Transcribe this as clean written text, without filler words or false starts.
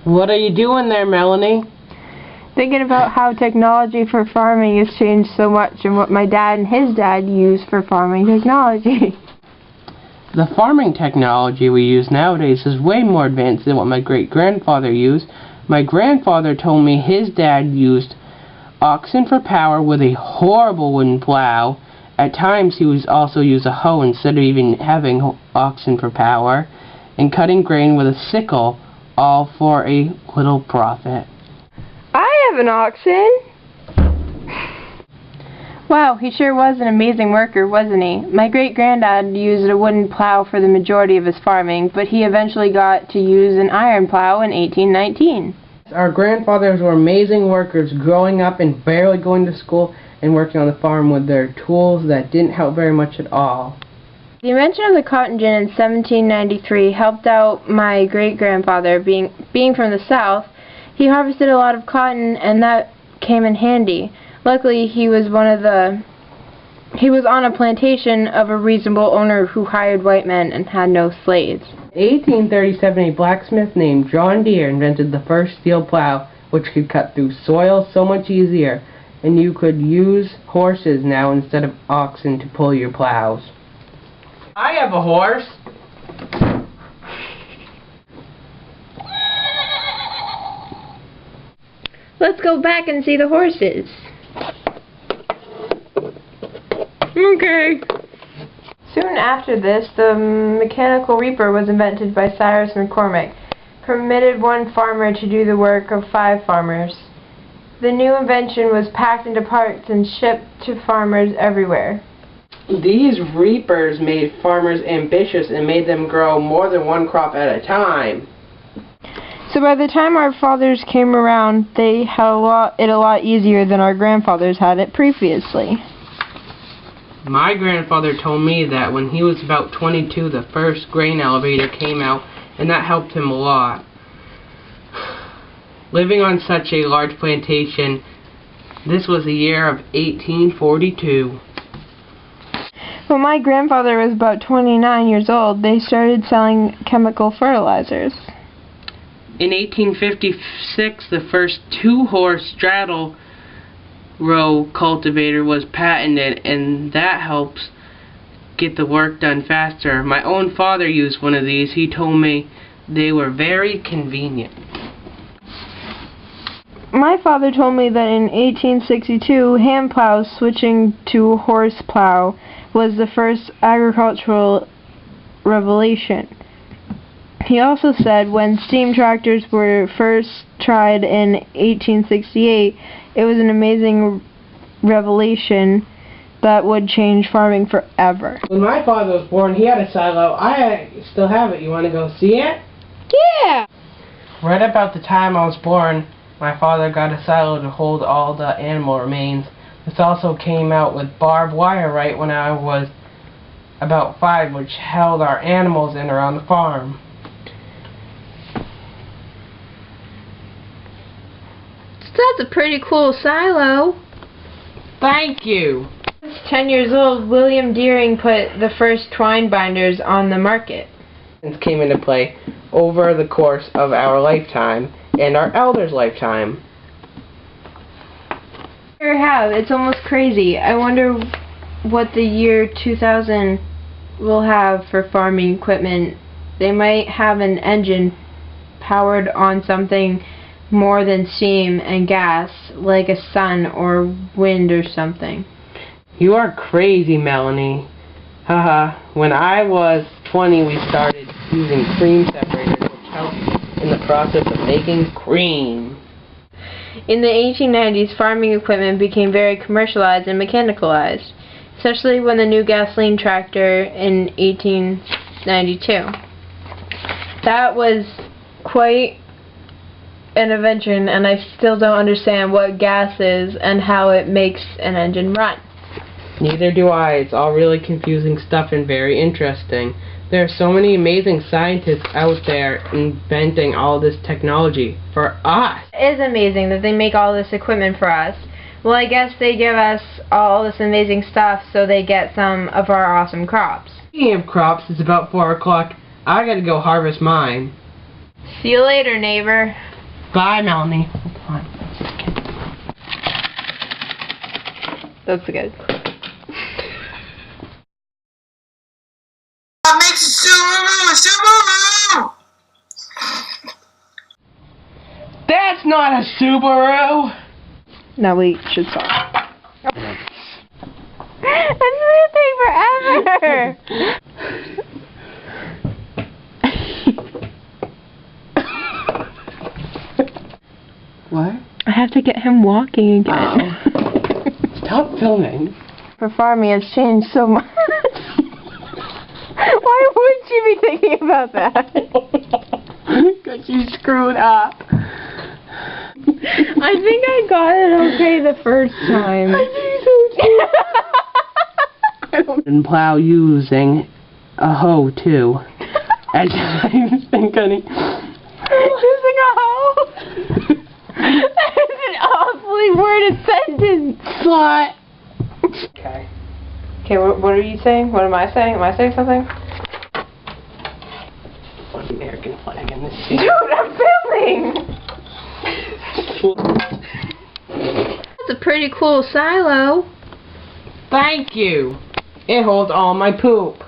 What are you doing there, Melanie? Thinking about how technology for farming has changed so much and what my dad and his dad use for farming technology. The farming technology we use nowadays is way more advanced than what my great-grandfather used. My grandfather told me his dad used oxen for power with a horrible wooden plow. At times he would also use a hoe instead of even having oxen for power, and cutting grain with a sickle, all for a little profit. I have an oxen! Wow, he sure was an amazing worker, wasn't he? My great-granddad used a wooden plow for the majority of his farming, but he eventually got to use an iron plow in 1819. Our grandfathers were amazing workers, growing up and barely going to school and working on the farm with their tools that didn't help very much at all. The invention of the cotton gin in 1793 helped out my great-grandfather. Being from the South, he harvested a lot of cotton, and that came in handy. Luckily, he was on a plantation of a reasonable owner who hired white men and had no slaves. In 1837, a blacksmith named John Deere invented the first steel plow, which could cut through soil so much easier, and you could use horses now instead of oxen to pull your plows. I have a horse. Let's go back and see the horses. Okay. Soon after this, the mechanical reaper was invented by Cyrus McCormick, permitted one farmer to do the work of 5 farmers. The new invention was packed into parts and shipped to farmers everywhere. These reapers made farmers ambitious and made them grow more than one crop at a time. So by the time our fathers came around, they had it a lot easier than our grandfathers had it previously. My grandfather told me that when he was about 22, the first grain elevator came out, and that helped him a lot. Living on such a large plantation, this was the year of 1842. When my grandfather was about 29 years old, they started selling chemical fertilizers. In 1856, the first 2-horse straddle row cultivator was patented, and that helps get the work done faster. My own father used one of these. He told me they were very convenient. My father told me that in 1862, hand plows switching to horse plow was the first agricultural revolution. He also said when steam tractors were first tried in 1868, it was an amazing revelation that would change farming forever. When my father was born, he had a silo. I still have it. You want to go see it? Yeah! Right about the time I was born, my father got a silo to hold all the animal remains. This also came out with barbed wire right when I was about 5, which held our animals in around the farm. That's a pretty cool silo. Thank you. 10 years old, William Deering put the first twine binders on the market. It came into play over the course of our lifetime and our elders' lifetime. Sure have. It's almost crazy. I wonder what the year 2000 will have for farming equipment. They might have an engine powered on something more than steam and gas, like a sun or wind or something. You are crazy, Melanie. Haha. When I was 20, we started using cream separators, which helped in the process of making cream. In the 1890s, farming equipment became very commercialized and mechanicalized, especially when the new gasoline tractor in 1892. That was quite an invention, and I still don't understand what gas is and how it makes an engine run. Neither do I. It's all really confusing stuff and very interesting. There are so many amazing scientists out there inventing all this technology for us. It is amazing that they make all this equipment for us. Well, I guess they give us all this amazing stuff so they get some of our awesome crops. Speaking of crops, it's about 4 o'clock. I gotta go harvest mine. See you later, neighbor. Bye, Melanie. Hold on. That's good. What makes a Subaru? That's not a Subaru! Now we should stop. That's been a thing forever! What? I have to get him walking again. Stop filming. For farming, it's changed so much. Why would you be thinking about that? Because you screwed up. I think I got it okay the first time. And plow using a hoe too. As I think, honey. Using a hoe? That is an awfully worded sentence. Slut. Okay. Okay, what are you saying? What am I saying? Am I saying something? What American flag in this scene? Dude, I'm filming! That's a pretty cool silo. Thank you. It holds all my poop.